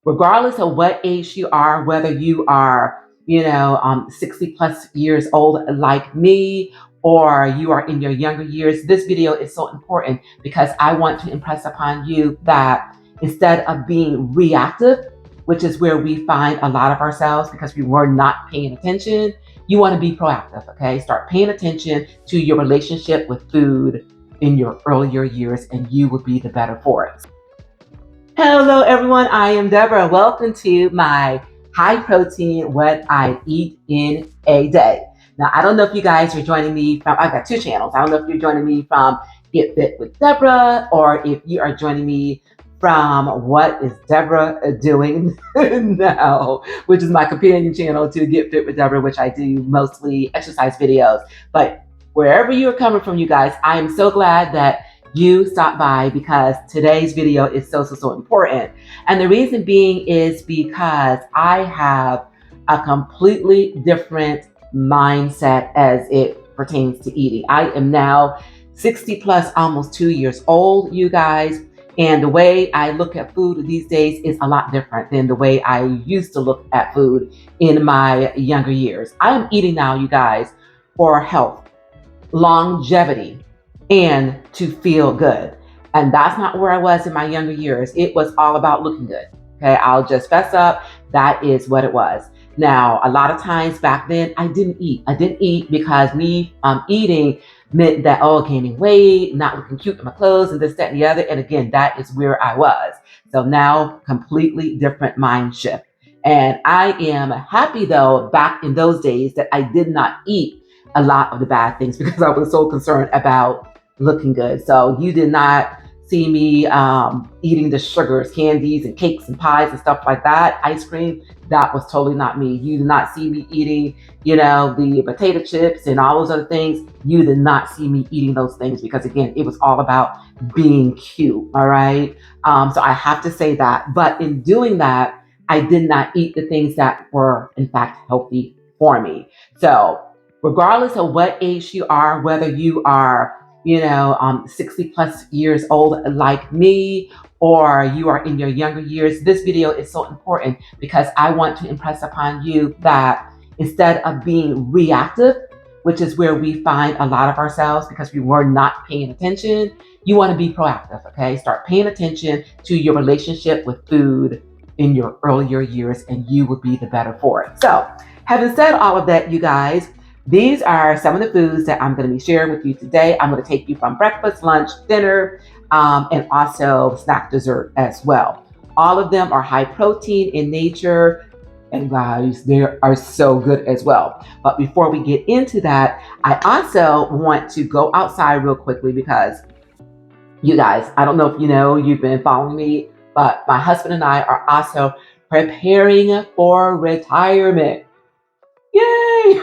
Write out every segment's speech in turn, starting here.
regardless of what age you are, whether you are, 60 plus years old like me, or you are in your younger years, this video is so important because I want to impress upon you that instead of being reactive, which is where we find a lot of ourselves because we were not paying attention, you want to be proactive, okay? Start paying attention to your relationship with food in your earlier years, and you will be the better for it. Hello, everyone. I am Deborah. Welcome to my high protein, what I eat in a day. Now, I don't know if you guys are joining me from, I've got two channels. I don't know if you're joining me from Get Fit with Deborah, or if you are joining me from What is Deborah Doing Now, which is my companion channel to Get Fit with Deborah, which I do mostly exercise videos. But wherever you are coming from, you guys, I am so glad that you stop by because today's video is so important. And the reason being is because I have a completely different mindset as it pertains to eating. I am now 60 plus, almost 2 years old, you guys. And the way I look at food these days is a lot different than the way I used to look at food in my younger years. I am eating now, you guys, for health, longevity, and to feel good. And that's not where I was in my younger years. It was all about looking good. Okay, I'll just fess up. That is what it was. Now, a lot of times back then, I didn't eat. I didn't eat because me eating meant that, oh, gaining weight, not looking cute in my clothes, and this, that, and the other. And again, that is where I was. So now, completely different mind shift. And I am happy, though, back in those days that I did not eat a lot of the bad things because I was so concerned about looking good. So you did not see me eating the sugars, candies, and cakes and pies and stuff like that. Ice cream, that was totally not me. You did not see me eating, the potato chips and all those other things. You did not see me eating those things because, again, it was all about being cute, all right? So I have to say that. But in doing that, I did not eat the things that were, in fact, healthy for me. So regardless of what age you are, whether you are, 60 plus years old like me, or you are in your younger years, this video is so important because I want to impress upon you that instead of being reactive, which is where we find a lot of ourselves because we were not paying attention, you want to be proactive, okay? Start paying attention to your relationship with food in your earlier years, and you will be the better for it. So, having said all of that, you guys, these are some of the foods that I'm going to be sharing with you today. I'm going to take you from breakfast, lunch, dinner, and also snack dessert as well. All of them are high protein in nature, and guys, they are so good as well. But before we get into that, I also want to go outside real quickly because you guys, I don't know if you know, you've been following me, but my husband and I are also preparing for retirement. Yay!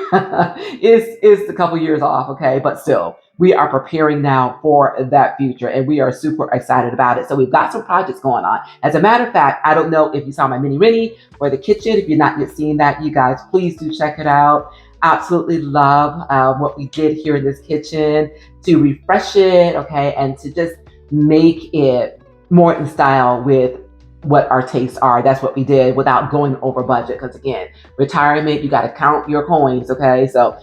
It's a couple years off, okay? But still, we are preparing now for that future, and we are super excited about it. So we've got some projects going on. As a matter of fact, I don't know if you saw my mini Rennie for the kitchen. If you're not yet seeing that, you guys, please do check it out. Absolutely love what we did here in this kitchen to refresh it, okay, and to just make it more in style with what our tastes are. That's what we did without going over budget. Because again, retirement, you got to count your coins. Okay. So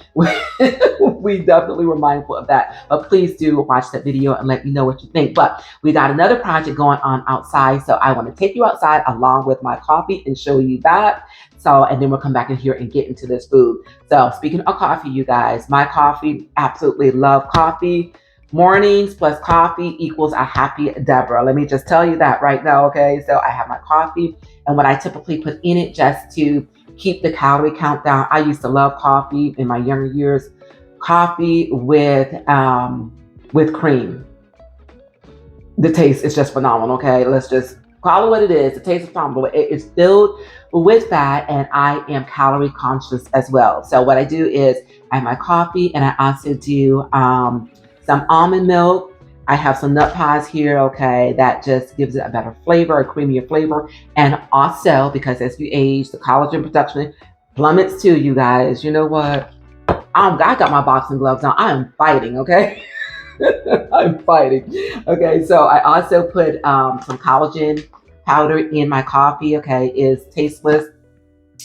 we definitely were mindful of that, but please do watch that video and let me know what you think. But we got another project going on outside. So I want to take you outside along with my coffee and show you that. So, and then we'll come back in here and get into this food. So speaking of coffee, you guys, my coffee, absolutely love coffee. Mornings plus coffee equals a happy Deborah. Let me just tell you that right now, okay? So I have my coffee, and what I typically put in it just to keep the calorie count down. I used to love coffee in my younger years. Coffee with cream. The taste is just phenomenal, okay? Let's just call it what it is. The taste is phenomenal. It is filled with fat, and I am calorie conscious as well. So what I do is I have my coffee, and I also do some almond milk. I have some nut pods here, okay, that just gives it a better flavor, a creamier flavor. And also, because as you age, the collagen production plummets too, you guys. You know what? I got my boxing gloves on. I am fighting, okay? I'm fighting. Okay, so I also put some collagen powder in my coffee, okay, is tasteless.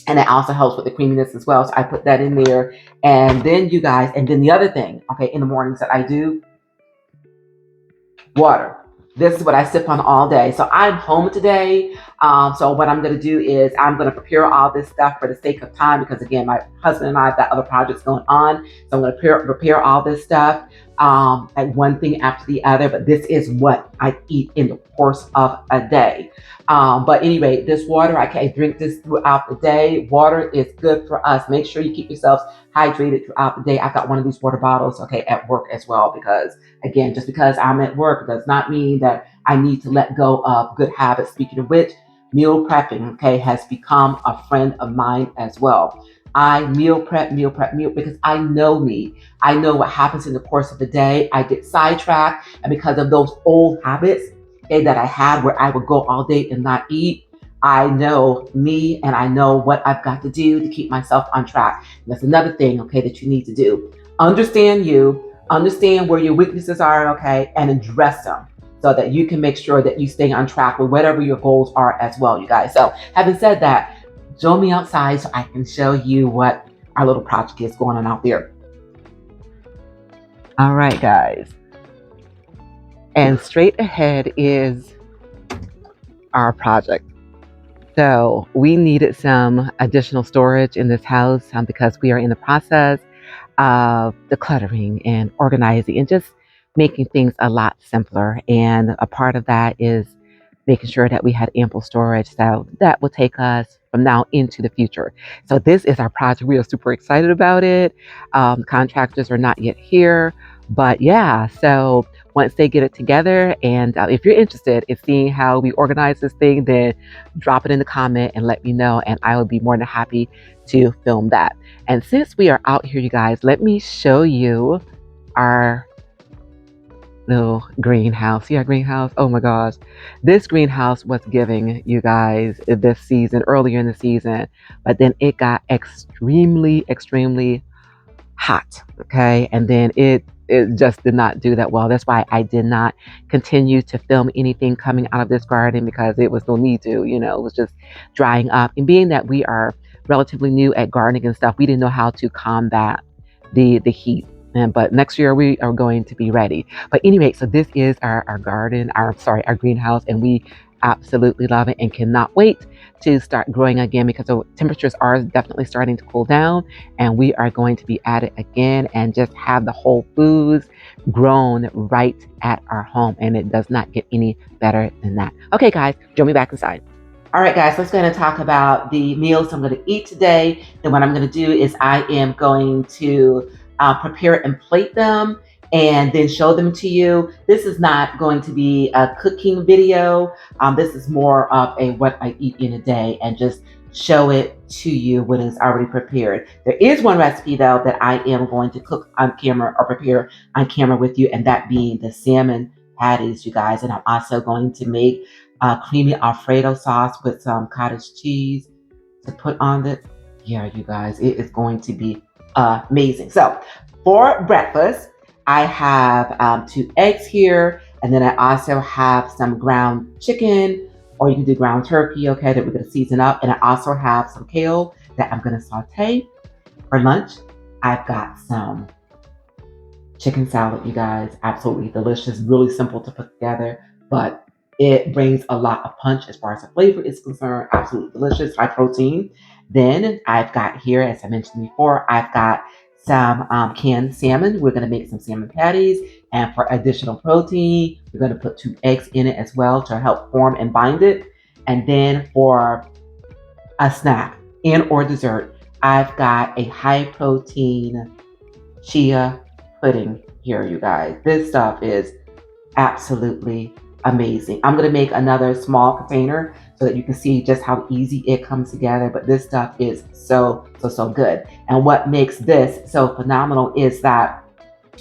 And it also helps with the creaminess as well. So I put that in there. And then you guys, and then the other thing, okay, in the mornings that I do, water. This is what I sip on all day. So I'm home today. So what I'm going to do is I'm going to prepare all this stuff for the sake of time because again, my husband and I have got other projects going on. So I'm going to prepare all this stuff, like one thing after the other. But this is what I eat in the course of a day. But anyway, this water, I can drink this throughout the day. Water is good for us. Make sure you keep yourselves hydrated throughout the day. I've got one of these water bottles, okay, at work as well because again, just because I'm at work does not mean that I need to let go of good habits. Speaking of which, meal prepping, okay, has become a friend of mine as well. I meal prep because I know me. I know what happens in the course of the day. I get sidetracked, and because of those old habits, okay, that I had where I would go all day and not eat, I know me and I know what I've got to do to keep myself on track. And that's another thing, okay, that you need to do. Understand you, understand where your weaknesses are, okay, and address them so that you can make sure that you stay on track with whatever your goals are as well, you guys. So having said that, join me outside so I can show you what our little project is going on out there. All right, guys. And straight ahead is our project. So we needed some additional storage in this house because we are in the process of decluttering and organizing and just making things a lot simpler. And a part of that is making sure that we had ample storage. So that will take us from now into the future. So this is our project. We are super excited about it. Contractors are not yet here, but yeah, so once they get it together, and if you're interested in seeing how we organize this thing, then drop it in the comment and let me know, and I will be more than happy to film that. And since we are out here, you guys, let me show you our little greenhouse. See our greenhouse? Oh my gosh. This greenhouse was giving, you guys, this season, earlier in the season, but then it got extremely hot. Okay. And then it just did not do that well. That's why I did not continue to film anything coming out of this garden because it was no need to, it was just drying up. And being that we are relatively new at gardening and stuff, we didn't know how to combat the heat. But next year we are going to be ready. But anyway, so this is our garden, our greenhouse, and we absolutely love it and cannot wait to start growing again because the temperatures are definitely starting to cool down, and we are going to be at it again and just have the whole foods grown right at our home, and it does not get any better than that. Okay, guys, join me back inside. All right, guys, let's go ahead and talk about the meals I'm going to eat today. And what I'm going to do is I am going to prepare and plate them and then show them to you. This is not going to be a cooking video. This is more of a what I eat in a day and just show it to you when it's already prepared. There is one recipe though that I am going to cook on camera or prepare on camera with you, and that being the salmon patties, you guys. And I'm also going to make creamy Alfredo sauce with some cottage cheese to put on it. Yeah, you guys, it is going to be amazing. So for breakfast, I have 2 eggs here, and then I also have some ground chicken, or you can do ground turkey, okay, that we're going to season up. And I also have some kale that I'm going to saute. For lunch, I've got some chicken salad, you guys. Absolutely delicious, really simple to put together, but it brings a lot of punch as far as the flavor is concerned. Absolutely delicious, high protein. Then I've got here, as I mentioned before, I've got some canned salmon. We're going to make some salmon patties. And for additional protein, we're going to put 2 eggs in it as well to help form and bind it. And then for a snack and or dessert, I've got a high protein chia pudding here, you guys. This stuff is absolutely amazing. I'm going to make another small container so that you can see just how easy it comes together. But this stuff is so good. And what makes this so phenomenal is that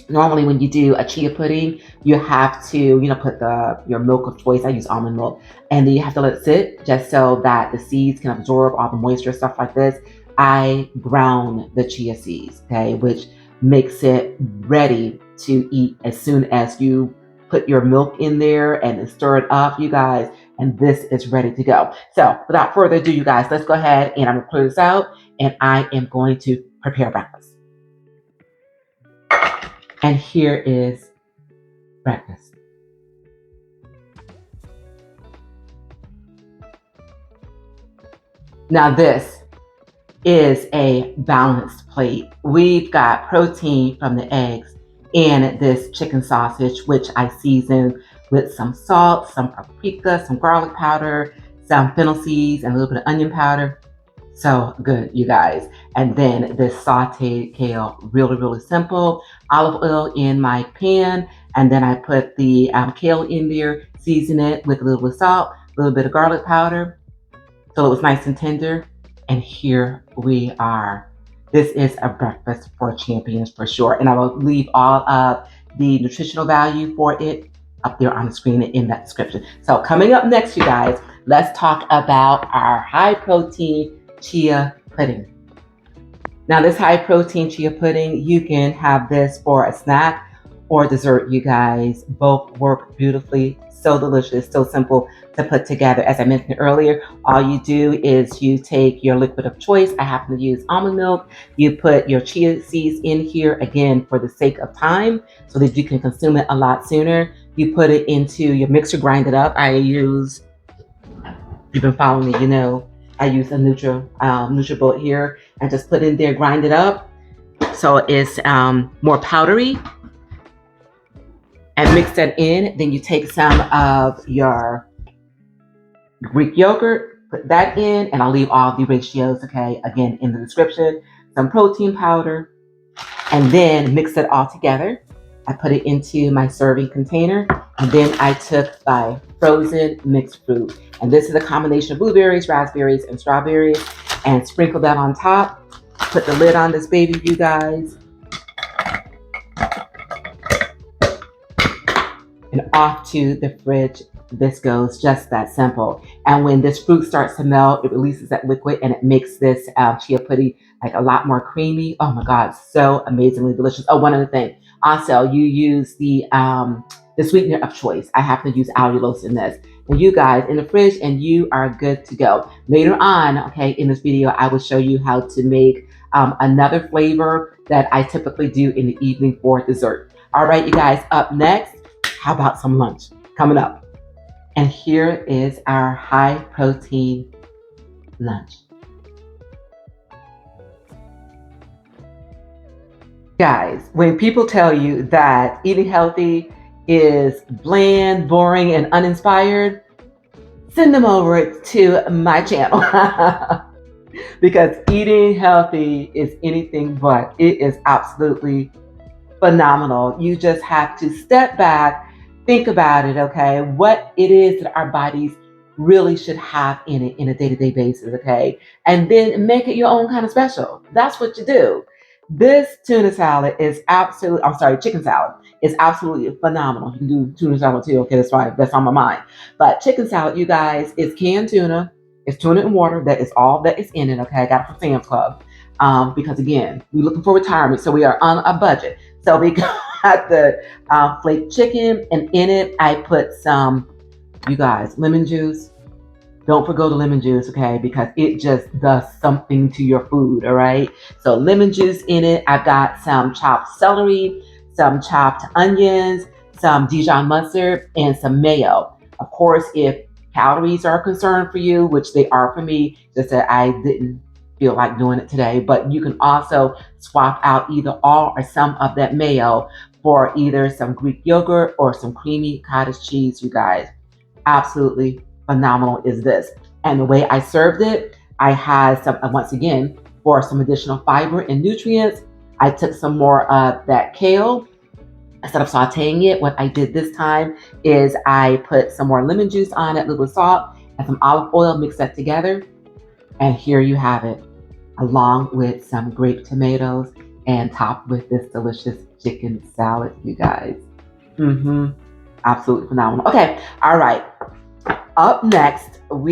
normally when you do a chia pudding, you have to, put your milk of choice. I use almond milk, and then you have to let it sit just so that the seeds can absorb all the moisture, stuff like this. I ground the chia seeds, okay, which makes it ready to eat as soon as you put your milk in there and stir it up, you guys. and this is ready to go. So without further ado, you guys, let's go ahead and I'm gonna clear this out and I am going to prepare breakfast. And here is breakfast. Now this is a balanced plate. We've got protein from the eggs and this chicken sausage, which I season with some salt, some paprika, some garlic powder, some fennel seeds, and a little bit of onion powder. So good, you guys. And then this sauteed kale, really simple. Olive oil in my pan, and then I put the kale in there, season it with a little bit of salt, a little bit of garlic powder, so it was nice and tender. And here we are. This is a breakfast for champions for sure. And I will leave all of the nutritional value for it up there on the screen in that description. So coming up next, you guys, let's talk about our high protein chia pudding. Now this high protein chia pudding, you can have this for a snack or dessert, you guys. Both work beautifully. So delicious, so simple to put together. As I mentioned earlier, all you do is you take your liquid of choice. I happen to use almond milk. You put your chia seeds in here, again, for the sake of time, so that you can consume it a lot sooner. You put it into your mixer, grind it up. You've been following me, you know, I use a NutriBullet here, and just put in there, grind it up so it's more powdery. And mix that in. Then you take some of your Greek yogurt, put that in, and I'll leave all the ratios, okay, again, in the description. Some protein powder, and then mix it all together. I put it into my serving container, and then I took my frozen mixed fruit. And this is a combination of blueberries, raspberries, and strawberries, and sprinkle that on top. Put the lid on this baby, you guys. And off to the fridge this goes, just that simple. And when this fruit starts to melt, it releases that liquid and it makes this chia pudding like a lot more creamy. Oh my God, so amazingly delicious. Oh, one other thing. Also, you use the sweetener of choice. I happen to use allulose in this. And you guys, in the fridge, and you are good to go. Later on, okay, in this video, I will show you how to make another flavor that I typically do in the evening for dessert. All right, you guys, up next, how about some lunch coming up? And here is our high protein lunch. Guys, when people tell you that eating healthy is bland, boring, and uninspired, send them over to my channel. Because eating healthy is anything but. It is absolutely phenomenal. You just have to step back, think about it, okay? What it is that our bodies really should have in it in a day-to-day basis, okay? And then make it your own kind of special. That's what you do. This tuna salad is chicken salad is absolutely phenomenal. You can do tuna salad too, okay? That's fine. That's on my mind. But chicken salad, you guys, is canned tuna. It's tuna and water. That is all that is in it, okay? I got it from Sam's Club. Because again, we're looking for retirement, so we are on a budget. So we got the flaked chicken, and in it I put some, you guys, lemon juice. Don't forgo the lemon juice, okay? Because it just does something to your food, all right? So lemon juice in it. I've got some chopped celery, some chopped onions, some Dijon mustard, and some mayo. Of course, if calories are a concern for you, which they are for me, just that I didn't feel like doing it today, but you can also swap out either all or some of that mayo for either some Greek yogurt or some creamy cottage cheese, you guys. Absolutely phenomenal is this. And the way I served it, I had some, once again, for some additional fiber and nutrients, I took some more of that kale. Instead of sauteing it, what I did this time is I put some more lemon juice on it, a little salt, and some olive oil, mix that together. And here you have it, along with some grape tomatoes and topped with this delicious chicken salad, you guys. Absolutely phenomenal. Okay, all right. Up next, I'm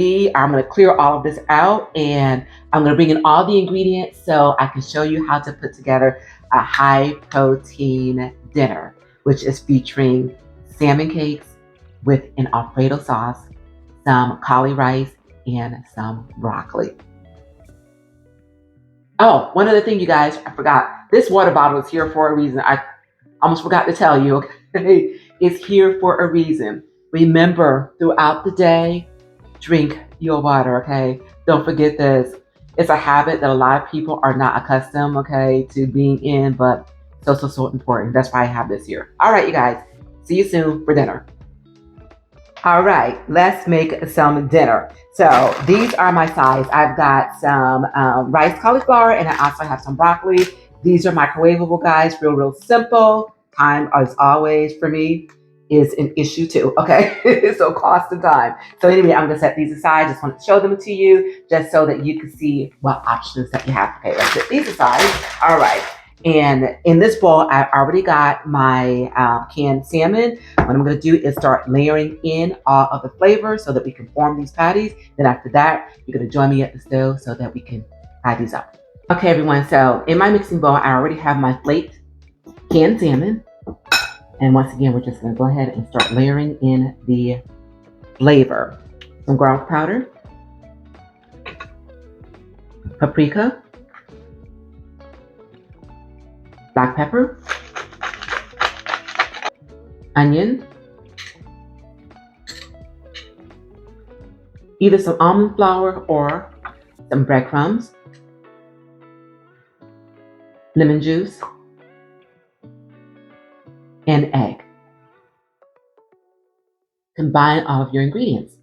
going to clear all of this out, and I'm going to bring in all the ingredients so I can show you how to put together a high protein dinner, which is featuring salmon cakes with an Alfredo sauce, some cauli rice, and some broccoli. Oh, one other thing, you guys, I forgot. This water bottle is here for a reason. I almost forgot to tell you, okay? It's here for a reason. Remember, throughout the day, drink your water, okay? Don't forget this. It's a habit that a lot of people are not accustomed, okay, to being in, but so important. That's why I have this here. All right, you guys. See you soon for dinner. All right, let's make some dinner. So these are my sides. I've got some rice cauliflower, and I also have some broccoli. These are microwavable, guys, real simple. Time, as always, for me, is an issue too, okay? So cost and time. So anyway, I'm gonna set these aside. Just wanted to show them to you, just so that you can see what options that you have. Okay, let's set these aside. All right. And in this bowl, I already got my canned salmon. What I'm going to do is start layering in all of the flavors so that we can form these patties. Then after that, you're going to join me at the stove so that we can fry these up. Okay, everyone. So in my mixing bowl, I already have my flaked canned salmon. And once again, we're just going to go ahead and start layering in the flavor. Some garlic powder, paprika, black pepper, onion, either some almond flour or some breadcrumbs, lemon juice, and egg. Combine all of your ingredients.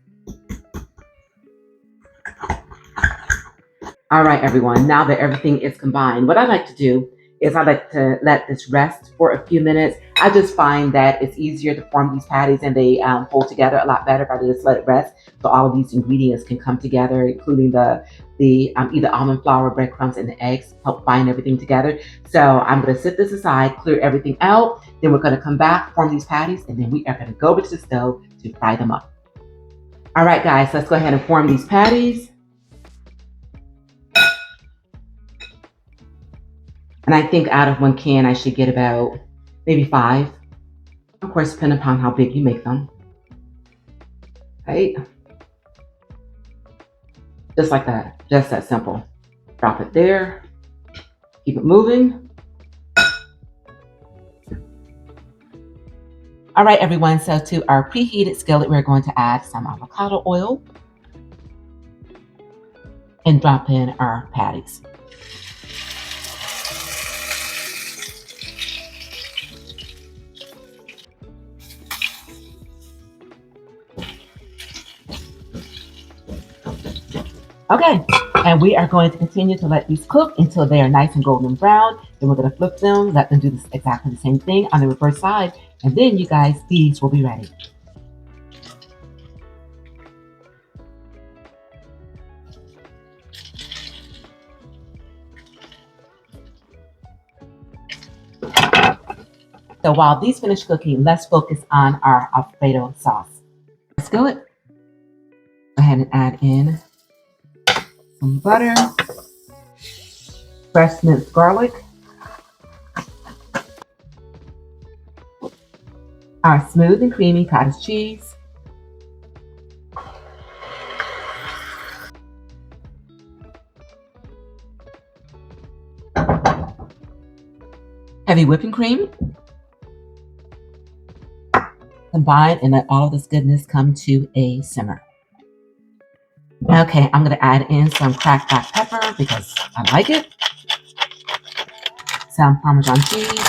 All right, everyone, now that everything is combined, what I like to do is I like to let this rest for a few minutes. I just find that it's easier to form these patties and they hold together a lot better if I just let it rest. So all of these ingredients can come together, including the either almond flour, breadcrumbs, and the eggs, help bind everything together. So I'm gonna sit this aside, clear everything out. Then we're gonna come back, form these patties, and then we are gonna go over to the stove to fry them up. All right, guys, let's go ahead and form these patties. And I think out of one can, I should get about maybe 5. Of course, depending upon how big you make them. Right? Just like that. Just that simple. Drop it there. Keep it moving. All right, everyone. So to our preheated skillet, we're going to add some avocado oil and drop in our patties. Okay, and we are going to continue to let these cook until they are nice and golden brown. Then we're going to flip them, let them do exactly the same thing on the reverse side. And then, you guys, these will be ready. So while these finish cooking, let's focus on our Alfredo sauce. Skillet. Go ahead and add in some butter, fresh minced garlic, our smooth and creamy cottage cheese, heavy whipping cream. Combine and let all of this goodness come to a simmer. Okay, I'm going to add in some cracked black pepper because I like it. Some Parmesan cheese.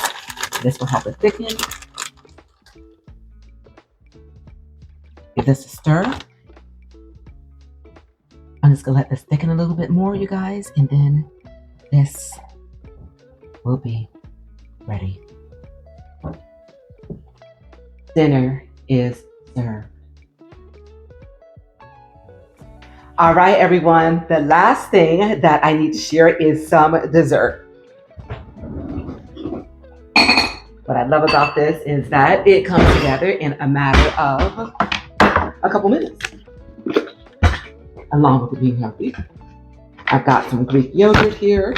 This will help it thicken. Give this a stir. I'm just going to let this thicken a little bit more, you guys, and then this will be ready. Dinner is served. All right, everyone. The last thing that I need to share is some dessert. What I love about this is that it comes together in a matter of a couple minutes, along with it being healthy. I've got some Greek yogurt here.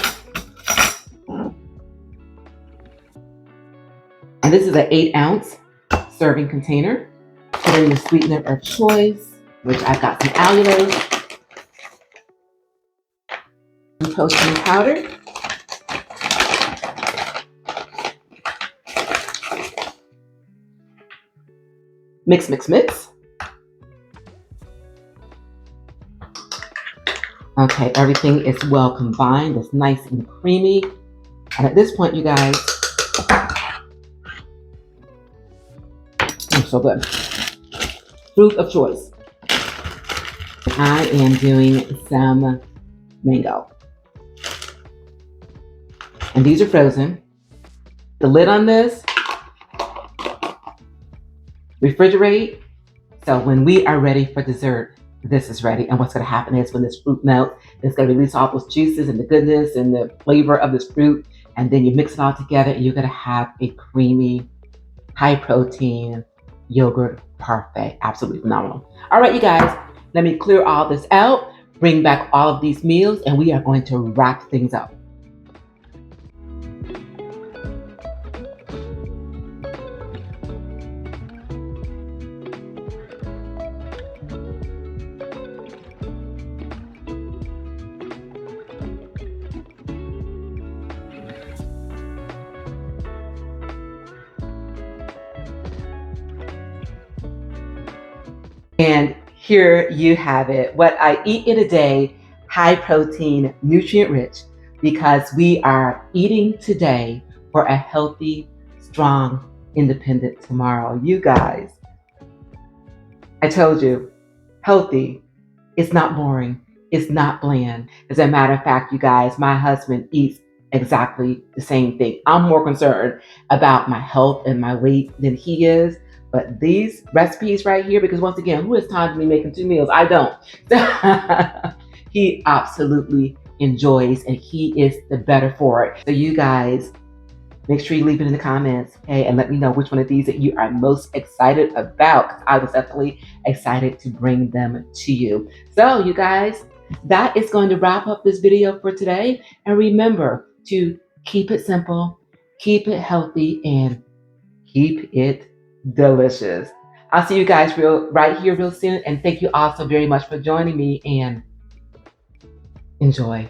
And this is an 8-ounce serving container. Put in the sweetener of choice. which I've got some allulose, some protein powder, mix, mix, mix. Okay, everything is well combined. It's nice and creamy. And at this point, you guys, so good. Fruit of choice. I am doing some mango. And these are frozen. The lid on this, refrigerate. So when we are ready for dessert, this is ready. And what's going to happen is when this fruit melts, it's going to release all those juices and the goodness and the flavor of this fruit. And then you mix it all together and you're going to have a creamy, high protein yogurt parfait. Absolutely phenomenal. All right, you guys, let me clear all this out, bring back all of these meals, and we are going to wrap things up. And here you have it. What I eat in a day, high protein, nutrient rich, because we are eating today for a healthy, strong, independent tomorrow. You guys, I told you, healthy. It's not boring. It's not bland. As a matter of fact, you guys, my husband eats exactly the same thing. I'm more concerned about my health and my weight than he is. But these recipes right here, because once again, who has time to be making 2 meals? I don't. He absolutely enjoys and he is the better for it. So you guys, make sure you leave it in the comments, okay? And let me know which one of these that you are most excited about, because I was definitely excited to bring them to you. So you guys, that is going to wrap up this video for today. And remember to keep it simple, keep it healthy, and keep it delicious. I'll see you guys right here real soon. And thank you all so very much for joining me, and enjoy.